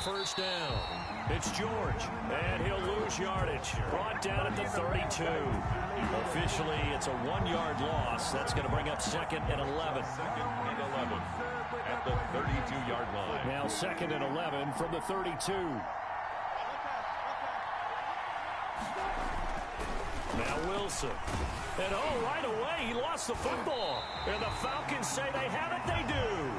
first down. It's George, and he'll lose yardage. Brought down at the 32. Officially, it's a 1-yard loss. That's going to bring up 2nd and 11. 2nd and 11 at the 32-yard line. Now 2nd and 11 from the 32. Now Wilson. And right away, he lost the football. And the Falcons say they have it, they do.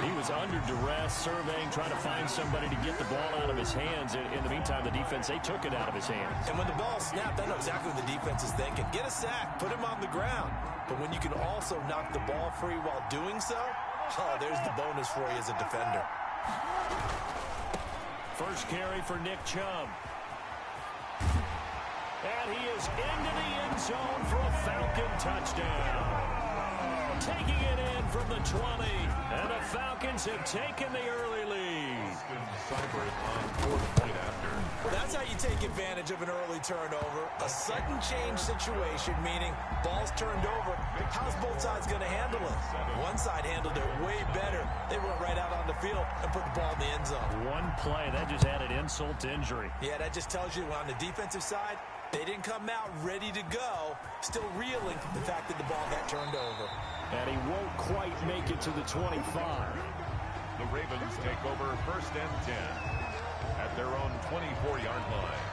He was under duress, surveying, trying to find somebody to get the ball out of his hands. In the meantime, the defense, they took it out of his hands. And when the ball snapped, I know exactly what the defense is thinking. Get a sack, put him on the ground. But when you can also knock the ball free while doing so, there's the bonus for you as a defender. First carry for Nick Chubb. And he is into the end zone for a Falcon touchdown. Taking it in from the 20. And the Falcons have taken the early lead. That's how you take advantage of an early turnover. A sudden change situation, meaning ball's turned over. How's both sides going to handle it? One side handled it way better. They went right out on the field and put the ball in the end zone. One play, that just added insult to injury. Yeah, that just tells you on the defensive side, they didn't come out ready to go, still reeling from the fact that the ball got turned over. And he won't quite make it to the 25. The Ravens take over 1st and 10 at their own 24-yard line.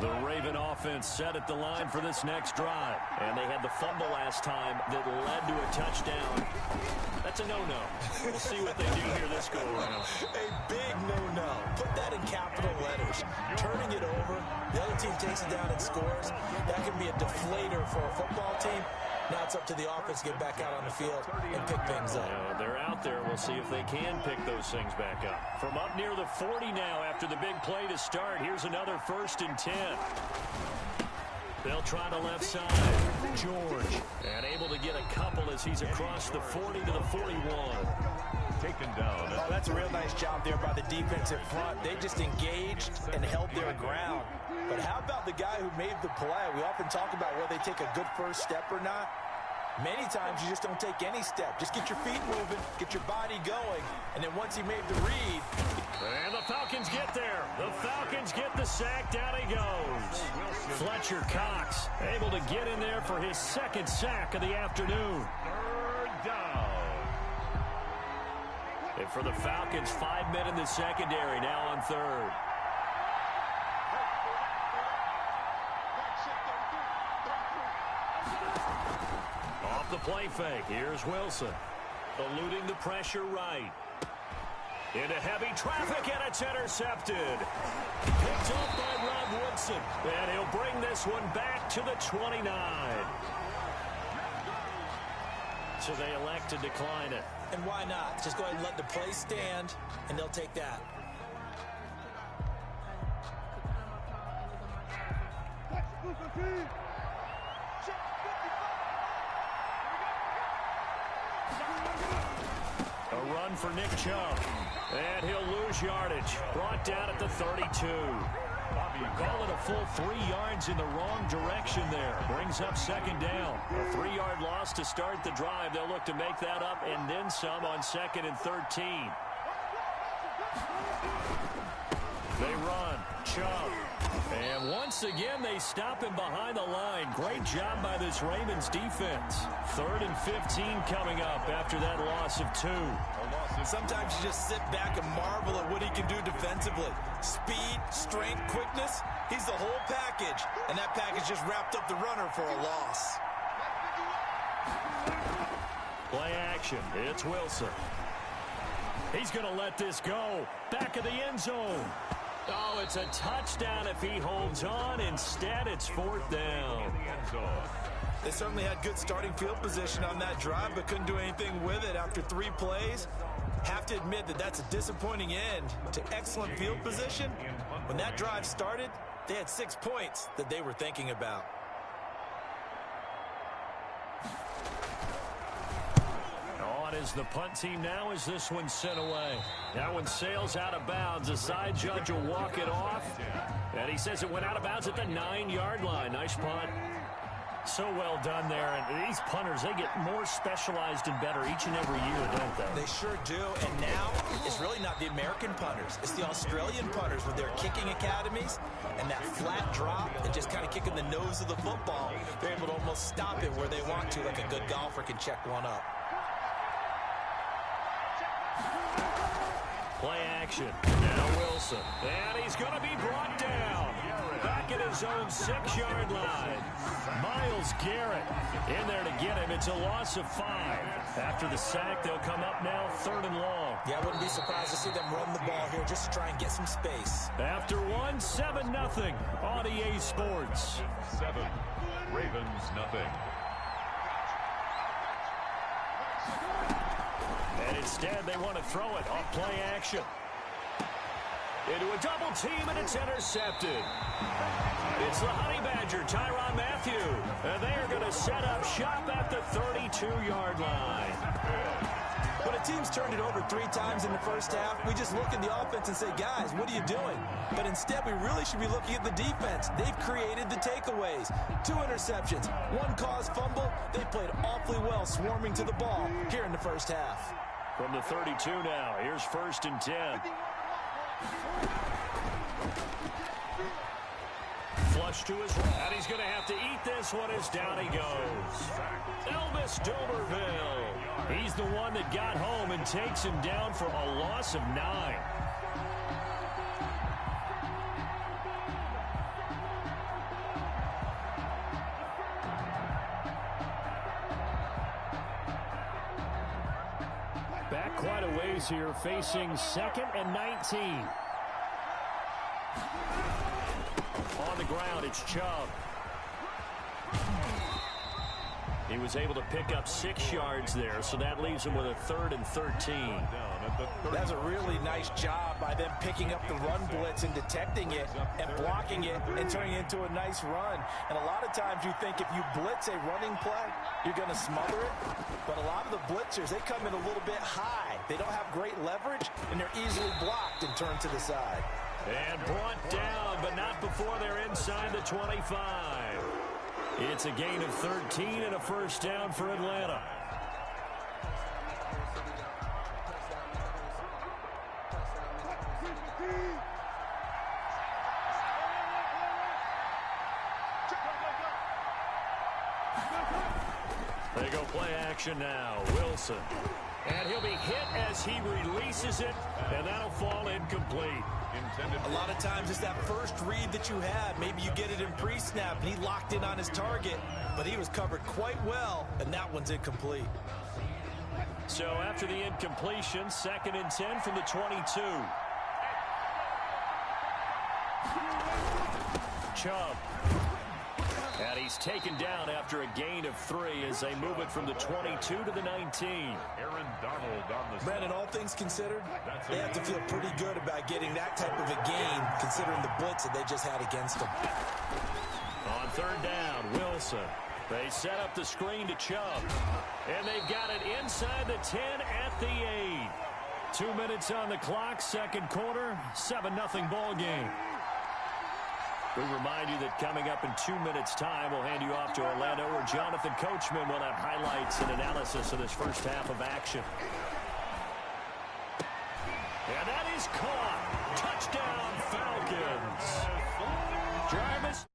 The Raven offense set at the line for this next drive. And they had the fumble last time that led to a touchdown. That's a no-no. We'll see what they do here this go-around. A big no-no. Put that in capital letters. Turning it over, the other team takes it down and scores. That can be a deflator for a football team. Now it's up to the offense to get back out on the field and pick things up. They're out there. We'll see if they can pick those things back up. From up near the 40 now after the big play to start, here's another 1st and 10. They'll try the left side. George. And able to get a couple as he's across the 40 to the 41. Taken down. Oh, that's a real nice job there by the defensive front. They just engaged and held their ground. But how about the guy who made the play? We often talk about whether they take a good first step or not. Many times you just don't take any step. Just get your feet moving, get your body going, and then once he made the read. And the Falcons get there. The Falcons get the sack. Down he goes. Fletcher Cox able to get in there for his 2nd sack of the afternoon. 3rd down. And for the Falcons, 5 men in the secondary now on 3rd. Off the play fake. Here's Wilson. Eluding the pressure right. Into heavy traffic, and it's intercepted. Picked off by Rob Woodson. And he'll bring this one back to the 29. So they elect to decline it. And why not? Just go ahead and let the play stand, and they'll take that. A run for Nick Chubb. And he'll lose yardage. Brought down at the 32. Call it a full 3 yards in the wrong direction there. Brings up 2nd down. A 3-yard loss to start the drive. They'll look to make that up and then some on 2nd and 13. They run. Chubb. And once again, they stop him behind the line. Great job by this Ravens defense. 3rd and 15 coming up after that loss of 2. Sometimes you just sit back and marvel at what he can do defensively. Speed, strength, quickness. He's the whole package. And that package just wrapped up the runner for a loss. Play action. It's Wilson. He's going to let this go. Back of the end zone. Oh, it's a touchdown if he holds on. Instead, it's 4th down. They certainly had good starting field position on that drive, but couldn't do anything with it after 3 plays. Have to admit that that's a disappointing end to excellent field position. When that drive started, they had 6 points that they were thinking about. On is the punt team now as this one sent away. That one sails out of bounds. The side judge will walk it off. And he says it went out of bounds at the 9-yard line. Nice punt. So well done there. And these punters, they get more specialized and better each and every year, don't they? They sure do. And now it's really not the American punters. It's the Australian punters with their kicking academies and that flat drop and just kind of kicking the nose of the football. They're able to almost stop it where they want to, like a good golfer can check one up. Play action. Now Wilson. And he's going to be brought down. Back at his own 6-yard line. Myles Garrett in there to get him. It's a loss of 5. After the sack, they'll come up now 3rd and long. Yeah, I wouldn't be surprised to see them run the ball here just to try and get some space. After 7-0 on EA Sports. 7, Ravens nothing. And instead, they want to throw it off play action. Into a double team, and it's intercepted. It's the Honey Badger, Tyrann Mathieu. And they are going to set up shop at the 32-yard line. When a team's turned it over 3 times in the first half, we just look at the offense and say, guys, what are you doing? But instead, we really should be looking at the defense. They've created the takeaways. 2 interceptions, 1 caused fumble. They played awfully well swarming to the ball here in the first half. From the 32 now, here's 1st and 10. Flush to his right, and he's going to have to eat this one as down he goes. Elvis Dumervil. He's the one that got home and takes him down for a loss of 9. Back quite a ways here, facing 2nd and 19. On the ground, it's Chubb. He was able to pick up 6 yards there, so that leaves him with a 3rd and 13. That's a really nice job by them picking up the run blitz and detecting it and blocking it and turning it into a nice run. And a lot of times you think if you blitz a running play, you're going to smother it. But a lot of the blitzers, they come in a little bit high. They don't have great leverage, and they're easily blocked and turned to the side. And brought down, but not before they're inside the 25. It's a gain of 13 and a 1st down for Atlanta. They go play action now. Wilson. And he'll be hit as he releases it, and that'll fall incomplete. A lot of times it's that first read that you had. Maybe you get it in pre-snap, and he locked in on his target, but he was covered quite well, and that one's incomplete. So after the incompletion, 2nd and 10 from the 22. Chubb. And he's taken down after a gain of 3 as they move it from the 22 to the 19. Aaron Donald on the Brandon, all things considered, they have to feel pretty good about getting that type of a gain, considering the blitz that they just had against them. On 3rd down, Wilson. They set up the screen to Chubb. And they've got it inside the 10 at the 8. 2 minutes on the clock, 2nd quarter, 7-0 ball game. We remind you that coming up in 2 minutes' time, we'll hand you off to Orlando, where Jonathan Coachman will have highlights and analysis of this first half of action. And that is caught. Touchdown, Falcons. Jarvis.